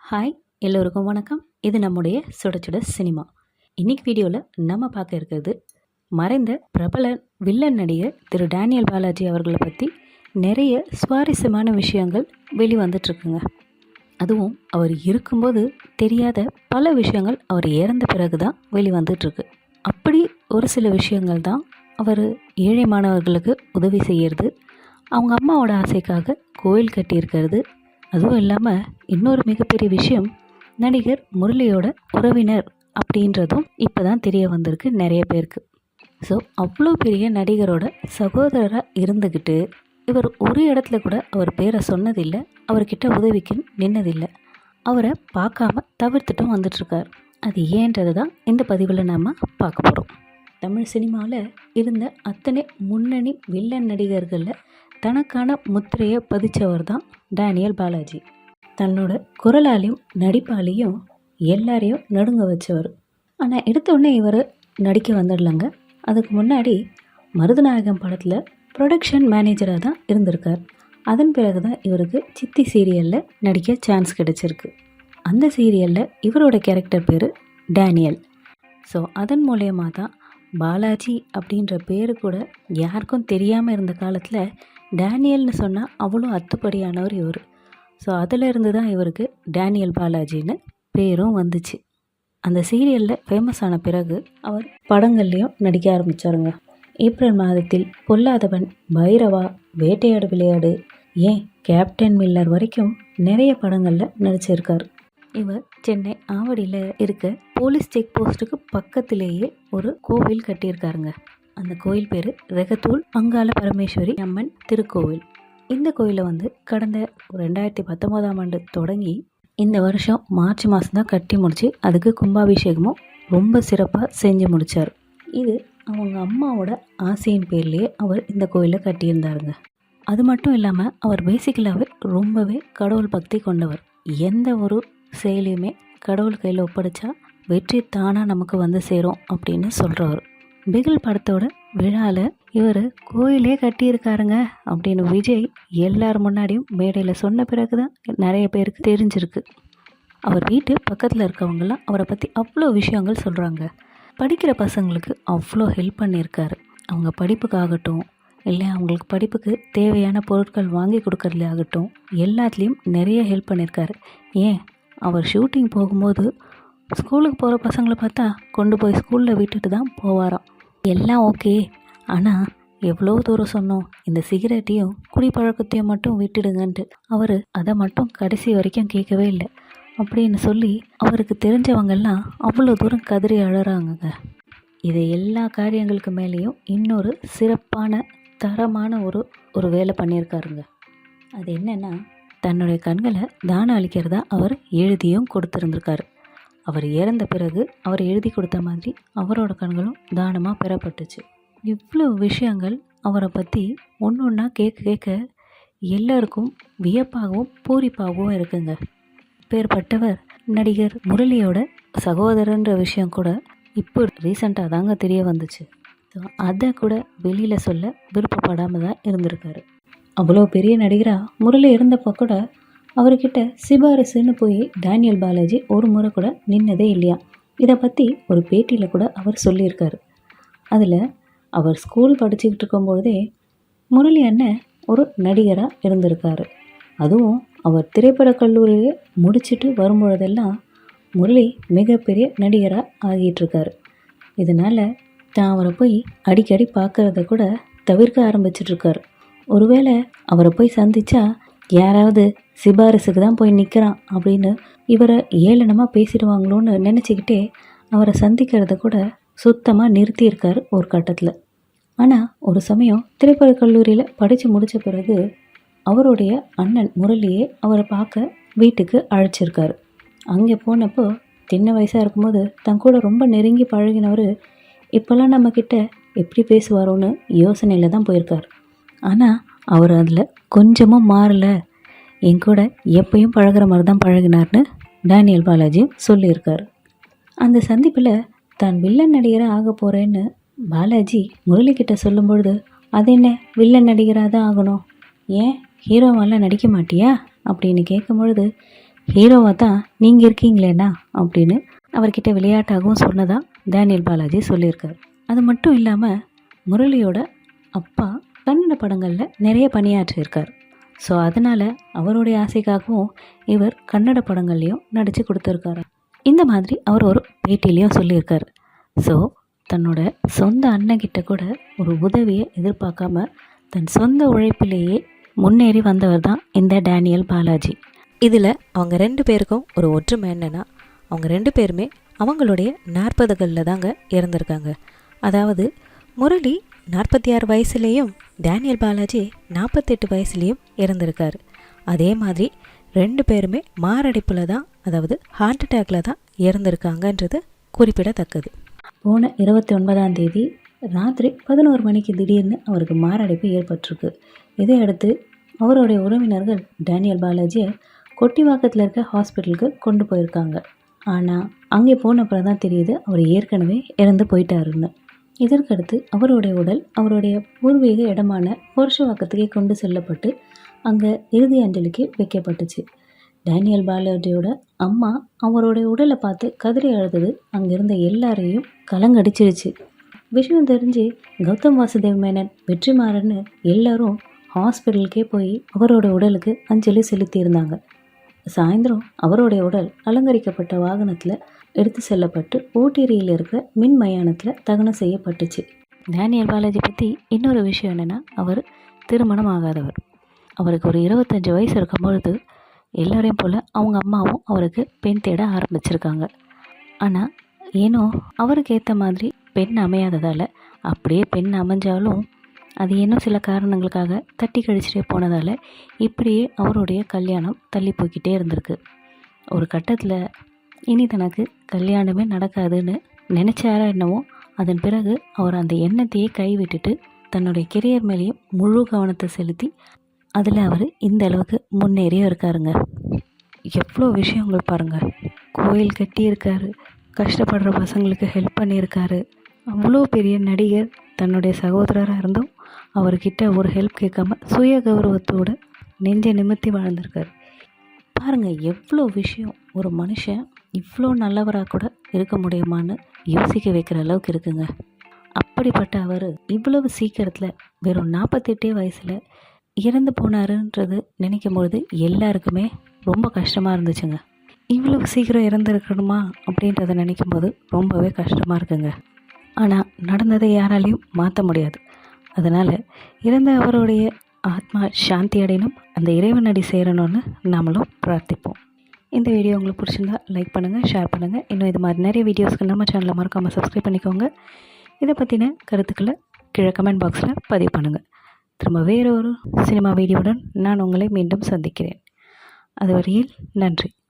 Hi, எல்லோருக்கும் வணக்கம். இது நம்முடைய சுட சுட சினிமா. இன்னைக்கு வீடியோவில் நம்ம பார்க்க இருக்கிறது மறைந்த பிரபல வில்லன் நடிகர் திரு டேனியல் பாலாஜி அவர்களை பற்றி நிறைய சுவாரஸ்யமான விஷயங்கள் வெளிவந்துட்டுருக்குங்க. அதுவும் அவர் இருக்கும்போது தெரியாத பல விஷயங்கள் அவர் இறந்த பிறகு தான் வெளிவந்துட்டுருக்கு. அப்படி ஒரு சில விஷயங்கள் தான் அவர் ஏழை மாணவர்களுக்கு உதவி செய்கிறது, அவங்க அம்மாவோட ஆசைக்காக கோயில் கட்டியிருக்கிறது. அதுவும் இல்லாமல் இன்னொரு மிகப்பெரிய விஷயம், நடிகர் முரளியோட உறவினர் அப்படின்றதும் இப்போ தான் தெரிய வந்திருக்கு நிறைய பேருக்கு. ஸோ அவ்வளோ பெரிய நடிகரோட சகோதரராக இருந்துக்கிட்டு இவர் ஒரு இடத்துல கூட அவர் பேரை சொன்னதில்லை, அவர்கிட்ட உதவிக்கு நின்னதில்லை, அவரை பார்க்காம தவிர்த்துட்டும் வந்துட்டுருக்கார். அது ஏன்றது தான் இந்த பதிவில் நாம் பார்க்க போகிறோம். தமிழ் சினிமாவில் இருந்த அத்தனை முன்னணி வில்லன் நடிகர்களில் தனக்கான முத்திரையை பதிச்சவர் தான் டேனியல் பாலாஜி. தன்னோட குரலாலையும் நடிப்பாலையும் எல்லாரையும் நடுங்க வச்சவர். ஆனால் எடுத்தோடனே இவர் நடிக்க வந்துடலங்க. அதுக்கு முன்னாடி மருதநாயகம் படத்தில் ப்ரொடக்ஷன் மேனேஜராக தான் இருந்திருக்கார். அதன் பிறகு தான் இவருக்கு சித்தி சீரியலில் நடிக்க சான்ஸ் கிடைச்சிருக்கு. அந்த சீரியலில் இவரோட கேரக்டர் பேர் டேனியல். ஸோ அதன் மூலயமா தான் பாலாஜி அப்படின்ற பேர் கூட யாருக்கும் தெரியாமல் இருந்த காலத்தில் டேனியல்னு சொன்னால் அவ்வளோ அத்துப்படியானவர் இவர். ஸோ அதிலிருந்து தான் இவருக்கு டேனியல் பாலாஜின்னு பேரும் வந்துச்சு. அந்த சீரியலில் ஃபேமஸ் ஆன பிறகு அவர் படங்கள்லேயும் நடிக்க ஆரம்பித்தாருங்க. ஏப்ரல் மாதத்தில் பொல்லாதவன், பைரவா, வேட்டையாடு விளையாடு, ஏன் கேப்டன் மில்லர் வரைக்கும் நிறைய படங்களில் நடிச்சிருக்கார். இவர் சென்னை ஆவடியில் இருக்க போலீஸ் செக் போஸ்ட்டுக்கு பக்கத்திலேயே ஒரு கோவில் கட்டியிருக்காருங்க. அந்த கோயில் பேர் ரெகத்தூல் அங்காள பரமேஸ்வரி அம்மன் திருக்கோவில். இந்த கோயிலை கடந்த 2019 தொடங்கி இந்த வருஷம் மார்ச் மாதம் தான் கட்டி முடிச்சு அதுக்கு கும்பாபிஷேகமும் ரொம்ப சிறப்பாக செஞ்சு முடித்தார். இது அவங்க அம்மாவோட ஆசையின் பேர்லேயே அவர் இந்த கோயிலை கட்டியிருந்தாருங்க. அது மட்டும் இல்லாமல் அவர் பேசிக்கலாகவே ரொம்பவே கடவுள் பக்தி கொண்டவர். எந்த ஒரு செயலையுமே கடவுள் கையில் ஒப்படைச்சா வெற்றி தானாக நமக்கு வந்து சேரும் அப்படின்னு சொல்கிறவர். பிகில் படத்தோட விழாவில் இவர் கோயிலே கட்டியிருக்காருங்க அப்படின்னு விஜய் எல்லார் முன்னாடியும் மேடையில் சொன்ன பிறகு தான் நிறைய பேருக்கு தெரிஞ்சிருக்கு. அவர் வீட்டு பக்கத்தில் இருக்கவங்கெல்லாம் அவரை பற்றி அவ்வளோ விஷயங்கள் சொல்கிறாங்க. படிக்கிற பசங்களுக்கு அவ்வளோ ஹெல்ப் பண்ணியிருக்காரு. அவங்க படிப்புக்காகட்டும், இல்லை அவங்களுக்கு படிப்புக்கு தேவையான பொருட்கள் வாங்கி கொடுக்கறதுல ஆகட்டும், எல்லாத்துலேயும் நிறைய ஹெல்ப் பண்ணியிருக்காரு. ஏன் அவர் ஷூட்டிங் போகும்போது ஸ்கூலுக்கு போகிற பசங்களை பார்த்தா கொண்டு போய் ஸ்கூலில் விட்டுட்டு தான் போவாராம். எல்லாம் ஓகே, ஆனால் எவ்வளோ தூரம் சொன்னோம், இந்த சிகரெட்டையும் குடிப்பழக்கத்தையும் மட்டும் விட்டுடுங்கன்ட்டு. அவர் அதை மட்டும் கடைசி வரைக்கும் கேட்கவே இல்லை அப்படின்னு சொல்லி அவருக்கு தெரிஞ்சவங்கெல்லாம் அவ்வளோ தூரம் கதறி அழறாங்கங்க. இது எல்லா காரியங்களுக்கு மேலேயும் இன்னொரு சிறப்பான தரமான ஒரு வேலை பண்ணியிருக்காருங்க. அது என்னென்னா, தன்னுடைய கண்களை தானம் அளிக்கிறதா அவர் எழுதியும் கொடுத்துருந்துருக்காரு. அவர் இறந்த பிறகு அவர் எழுதி கொடுத்த மாதிரி அவரோட கண்களும் தானமாக பெறப்பட்டுச்சு. இவ்வளோ விஷயங்கள் அவரை பற்றி ஒன்று ஒன்றா கேட்க எல்லாருக்கும் வியப்பாகவும் பூரிப்பாகவும் இருக்குங்க. பேர்பட்டவர் நடிகர் முரளியோட சகோதரன்ற விஷயம் கூட இப்போ ரீசண்டாக தாங்க தெரிய வந்துச்சு. ஸோ அதை கூட வெளியில் சொல்ல விருப்பப்படாமல் தான் இருந்திருக்காரு. அவ்வளோ பெரிய நடிகராக முரளி இருந்தப்போ கூட அவர்கிட்ட சிபாரிசுன்னு போய் டேனியல் பாலாஜி ஒரு முறை கூட நின்னதே இல்லையா. இதை பற்றி ஒரு பேட்டியில் கூட அவர் சொல்லியிருக்காரு. அதில் அவர் ஸ்கூல் படிச்சுக்கிட்டு இருக்கும்பொழுதே முரளி அண்ணன் ஒரு நடிகராக இருந்திருக்காரு. அதுவும் அவர் திரைப்படக் கல்லூரியை முடிச்சுட்டு வரும்பொழுதெல்லாம் முரளி மிகப்பெரிய நடிகராக ஆகிட்டுருக்காரு. இதனால் தான் அவரை போய் அடிக்கடி பார்க்குறத கூட தவிர்க்க ஆரம்பிச்சிட்ருக்காரு. ஒருவேளை அவரை போய் சந்தித்தா யாராவது சிபாரிசுக்கு தான் போய் நிற்கிறான் அப்படின்னு இவரை ஏளனமாக பேசிடுவாங்களோன்னு நினச்சிக்கிட்டே அவரை சந்திக்கிறத கூட சுத்தமாக நிறுத்தியிருக்கார் ஒரு கட்டத்தில். ஆனால் ஒரு சமயம் திரைப்பட கல்லூரியில் படித்து முடித்த பிறகு அவருடைய அண்ணன் முரளியே அவரை பார்க்க வீட்டுக்கு அழைச்சிருக்காரு. அங்கே போனப்போ சின்ன வயசாக இருக்கும்போது தன் கூட ரொம்ப நெருங்கி பழகினவர் இப்போல்லாம் நம்மக்கிட்ட எப்படி பேசுவாரோன்னு யோசனையில் தான் போயிருக்கார். ஆனால் அவர் அதில் கொஞ்சமும் மாறலை, என் கூட எப்பயும் பழகிற மாதிரி தான் பழகினார்னு டேனியல் பாலாஜியும் சொல்லியிருக்கார். அந்த சந்திப்பில் தான் வில்லன் நடிகராக ஆக போகிறேன்னு பாலாஜி முரளிக்கிட்ட சொல்லும்பொழுது அது என்ன வில்லன் நடிகராக தான் ஆகணும், ஏன் ஹீரோவெல்லாம் நடிக்க மாட்டியா அப்படின்னு கேட்கும்பொழுது, ஹீரோவாக தான் நீங்கள் இருக்கீங்களேண்ணா அப்படின்னு அவர்கிட்ட விளையாட்டாகவும் சொன்னதாக டேனியல் பாலாஜி சொல்லியிருக்கார். அது மட்டும் இல்லாமல் முரளியோட அப்பா கன்னட படங்களில் நிறைய பணியாற்றியிருக்கார். ஸோ அதனால் அவருடைய ஆசைக்காகவும் இவர் கன்னட படங்கள்லேயும் நடித்து கொடுத்துருக்காரு. இந்த மாதிரி அவர் ஒரு பேட்டிலையும் சொல்லியிருக்கார். ஸோ தன்னோட சொந்த அண்ணன்கிட்ட கூட ஒரு உதவியை எதிர்பார்க்காம தன் சொந்த உழைப்பிலேயே முன்னேறி வந்தவர் தான் இந்த டேனியல் பாலாஜி. இதில் அவங்க 2 பேருக்கும் ஒரு ஒற்றுமை என்னென்னா, அவங்க 2 பேருமே அவங்களுடைய 40களில் தாங்க இறந்துருக்காங்க. அதாவது முரளி 46 வயசுலேயும் டேனியல் பாலாஜி 48 வயசுலேயும் இறந்துருக்காரு. அதே மாதிரி 2 பேருமே மாரடைப்பில் தான், அதாவது ஹார்ட் அட்டாக்ல தான் இறந்துருக்காங்கன்றது குறிப்பிடத்தக்கது. போன 29ஆம் தேதி ராத்திரி 11 மணிக்கு திடீர்னு அவருக்கு மாரடைப்பு ஏற்பட்டிருக்கு. இதையடுத்து அவருடைய உறவினர்கள் டேனியல் பாலாஜியை கொட்டிவாக்கத்தில் இருக்க ஹாஸ்பிட்டலுக்கு கொண்டு போயிருக்காங்க. ஆனால் அங்கே போனப்பறம் தான் தெரியுது அவர் ஏற்கனவே இறந்து போயிட்டாருன்னு. இதற்கடுத்து அவருடைய உடல் அவருடைய பூர்வீக இடமான புருஷவாக்கத்துக்கே கொண்டு செல்லப்பட்டு அங்கே இறுதி அஞ்சலிக்கு வைக்கப்பட்டுச்சு. டேனியல் பாலாஜியோட அம்மா அவருடைய உடலை பார்த்து கதறி அழுதது அங்கிருந்த எல்லாரையும் கலங்கடிச்சிருச்சு. விஷயம் தெரிஞ்சு கௌதம் வாசுதேவ் மேனன், வெற்றிமாறன்னு எல்லாரும் ஹாஸ்பிட்டலுக்கே போய் அவரோட உடலுக்கு அஞ்சலி செலுத்தியிருந்தாங்க. சாயந்தரம் அவருடைய உடல் அலங்கரிக்கப்பட்ட வாகனத்தில் எடுத்து செல்லப்பட்டு ஓட்டேரியில் இருக்கிற மின் மயானத்தில் தகனம் செய்யப்பட்டுச்சு. டேனியல் பாலாஜி பற்றி இன்னொரு விஷயம் என்னென்னா, அவர் திருமணம் ஆகாதவர். அவருக்கு ஒரு 25 வயசு இருக்கும்பொழுது எல்லாரையும் போல் அவங்க அம்மாவும் அவருக்கு பெண் தேட ஆரம்பிச்சிருக்காங்க. ஆனால் ஏனோ அவருக்கு ஏற்ற மாதிரி பெண் அமையாததால், அப்படியே பெண் அமைஞ்சாலும் அது இன்னும் சில காரணங்களுக்காக தட்டி கழிச்சிட்டே போனதால் இப்படியே அவருடைய கல்யாணம் தள்ளி போய்கிட்டே இருந்திருக்கு. ஒரு கட்டத்தில் இனி தனக்கு கல்யாணமே நடக்காதுன்னு நினச்சாரா என்னவோ, அதன் பிறகு அவர் அந்த எண்ணத்தையே கைவிட்டுட்டு தன்னுடைய கெரியர் மேலேயும் முழு கவனத்தை செலுத்தி அதில் அவர் இந்த அளவுக்கு முன்னேறியும் இருக்காருங்க. எவ்வளோ விஷயங்கள் பாருங்கள். கோயில் கட்டியிருக்காரு, கஷ்டப்படுற பசங்களுக்கு ஹெல்ப் பண்ணியிருக்காரு. அவ்வளோ பெரிய நடிகர், தன்னுடைய சகோதரராக இருந்தும் அவர்கிட்ட ஒரு ஹெல்ப் கேட்காம சுய கௌரவத்தோடு நெஞ்சை நிமித்தி வாழ்ந்திருக்காரு. பாருங்கள் எவ்வளோ விஷயம். ஒரு மனுஷன் இவ்வளோ நல்லவராக கூட இருக்க முடியுமான்னு யோசிக்க வைக்கிற அளவுக்கு இருக்குங்க. அப்படிப்பட்ட அவர் இவ்வளவு சீக்கிரத்தில் வெறும் 48 வயசில் இறந்து போனாருன்றது நினைக்கும் பொழுது எல்லாருக்குமே ரொம்ப கஷ்டமாக இருந்துச்சுங்க. இவ்வளவு சீக்கிரம் இறந்துருக்கணுமா அப்படின்றத நினைக்கும் போது ரொம்பவே கஷ்டமாக இருக்குங்க. ஆனால் நடந்ததை யாராலையும் மாற்ற முடியாது. அதனால் இறந்த அவருடைய ஆத்மா சாந்தி அடையணும், அந்த இறைவனடி சேரணும்னு நாமளும் பிரார்த்திப்போம். இந்த வீடியோ உங்களுக்கு பிடிச்சிருந்தா லைக் பண்ணுங்கள், ஷேர் பண்ணுங்கள். இன்னும் இது மாதிரி நிறைய வீடியோஸ்க்கு நம்ம சேனலை மறக்காமல் சப்ஸ்கிரைப் பண்ணிக்கோங்க. இதை பற்றின கருத்துக்களை கீழே கமெண்ட் பாக்ஸில் பதிவு பண்ணுங்கள். திரும்ப வேறு ஒரு சினிமா வீடியோவுடன் நான் உங்களை மீண்டும் சந்திக்கிறேன். அதுவரையில் நன்றி.